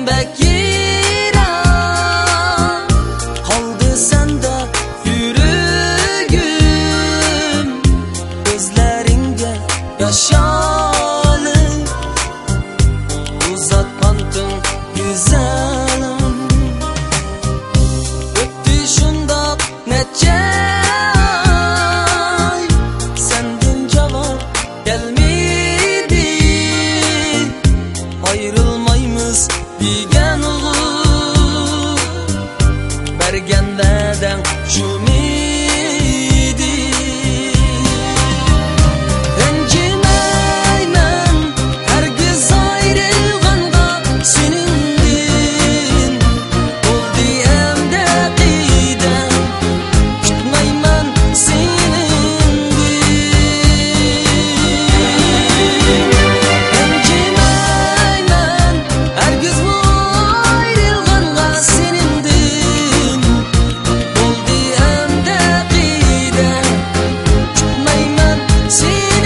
bek yirak, kaldı sende yüreğim. Gözlerinde yaşalı, uzatmadın güzelim. Öttü şundak neçe ay, senden cevap gelmedi. Ayrılmayımız diyen olur, bergen veden şumidi. Rencimeymen hergiz ayrılganda senindin, oldu emde qidem, tutmayman senindin. Rencimeymen hergiz ayrılganda senindin, oldu emde qidem, tutmayman senindin.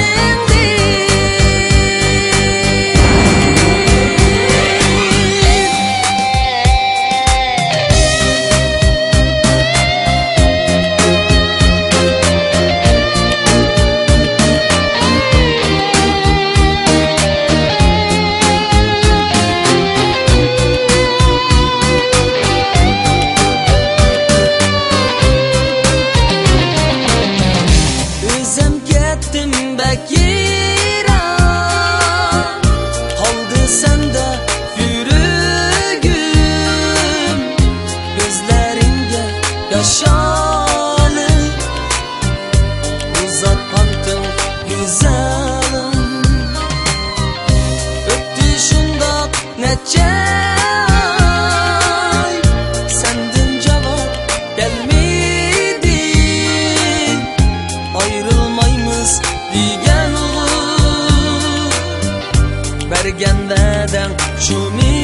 Özüm kettim bek yirak, kaldı sende yüreğim. Gözlerinde yaşalı, uzatmadın güzelim. Öttü şundak neçe ay, senden cevap gelmedi. Ayrılmayımız diyen olur, bergen veden şumidi.